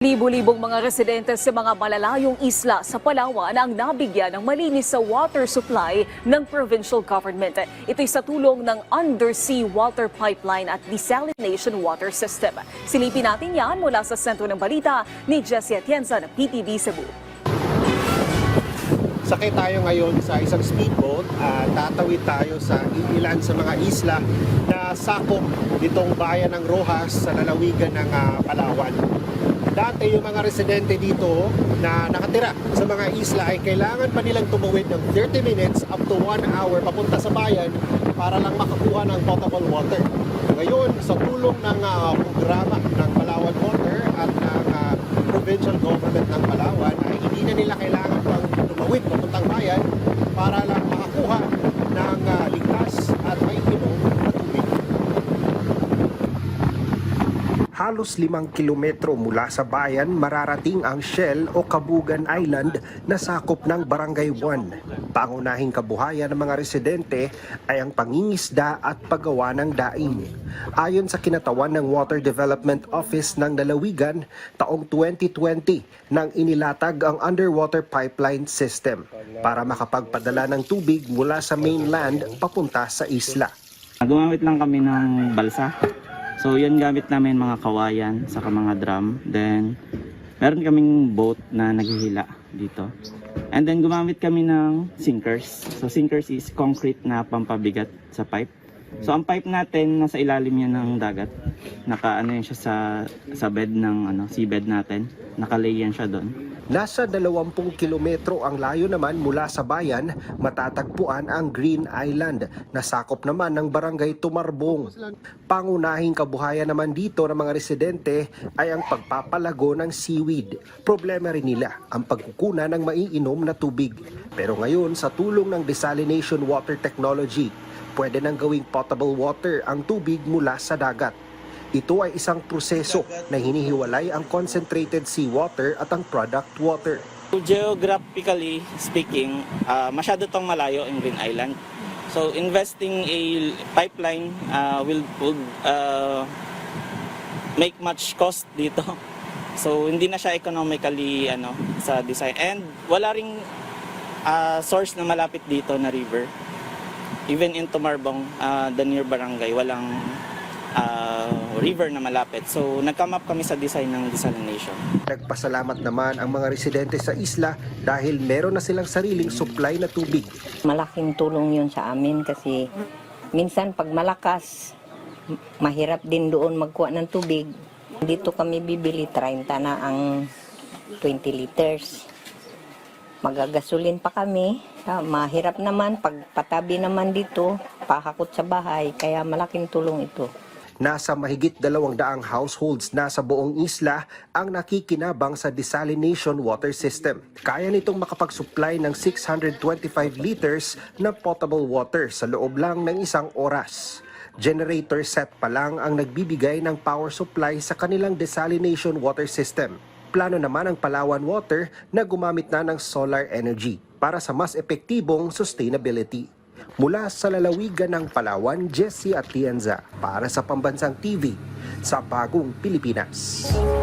Libo-libong mga residente sa mga malalayong isla sa Palawan ang nabigyan ng malinis sa water supply ng provincial government. Ito'y sa tulong ng undersea water pipeline at desalination water system. Silipin natin yan mula sa sentro ng balita ni Jessie Atienza ng PTV Cebu. Sakay tayo ngayon sa isang speedboat at tatawid tayo sa ilan sa mga isla na sakop nitong bayan ng Roxas sa lalawigan ng Palawan. Dati yung mga residente dito na nakatira sa mga isla ay kailangan pa nilang tumawid ng 30 minutes up to 1 hour papunta sa bayan para lang makakuha ng potable water. Ngayon, sa tulong ng programa ng Palawan Water at ng provincial government ng Palawan ay hindi na nila kailangan pang tumawid papuntang bayan para lang makakuha ng ligtas at maiinom na tubig. Halos 5 kilometro mula sa bayan mararating ang Shell o Kabugan Island na sakop ng Barangay 1. Pangunahing kabuhayan ng mga residente ay ang pangingisda at paggawa ng daing. Ayon sa kinatawan ng Water Development Office ng Lalawigan, taong 2020 nang inilatag ang underwater pipeline system para makapagpadala ng tubig mula sa mainland papunta sa isla. Gumamit lang kami ng balsa. So yun gamit namin mga kawayan saka mga drum. Then meron kaming boat na naghihila dito. And then gumamit kami ng sinkers. So sinkers is concrete na pampabigat sa pipe. So ang pipe natin nasa ilalim yan ng dagat. Nakaano yan siya sa bed ng seabed natin. Nakalay yan siya doon. Nasa 20 kilometro ang layo naman mula sa bayan, matatagpuan ang Green Island na sakop naman ng Barangay Tumarbong. Pangunahing kabuhayan naman dito ng mga residente ay ang pagpapalago ng seaweed. Problema rin nila ang pagkukuna ng maiinom na tubig. Pero ngayon sa tulong ng desalination water technology, pwede nang gawing potable water ang tubig mula sa dagat. Ito ay isang proseso na hinihiwalay ang concentrated seawater at ang product water. Geographically speaking, masyado tong malayo ang Green Island. So investing a pipeline will make much cost dito. So hindi na siya economically sa design. And wala ring source na malapit dito na river. Even in Tumarbong, the near barangay, walang river na malapit. So nag-come up kami sa design ng desalination. Nagpasalamat naman ang mga residente sa isla dahil meron na silang sariling supply na tubig. Malaking tulong yun sa amin kasi minsan pag malakas, mahirap din doon magkuha ng tubig. Dito kami bibili 30 na ang 20 liters. Magagasolin pa kami. Mahirap naman pag patabi naman dito, pahakot sa bahay, kaya malaking tulong ito. Nasa mahigit 200 households na sa buong isla ang nakikinabang sa desalination water system. Kaya nitong makapag-supply ng 625 liters na potable water sa loob lang ng isang oras. Generator set pa lang ang nagbibigay ng power supply sa kanilang desalination water system. Plano naman ang Palawan Water na gumamit na ng solar energy para sa mas epektibong sustainability. Mula sa lalawigan ng Palawan, Jessie Atienza para sa Pambansang TV sa Bagong Pilipinas.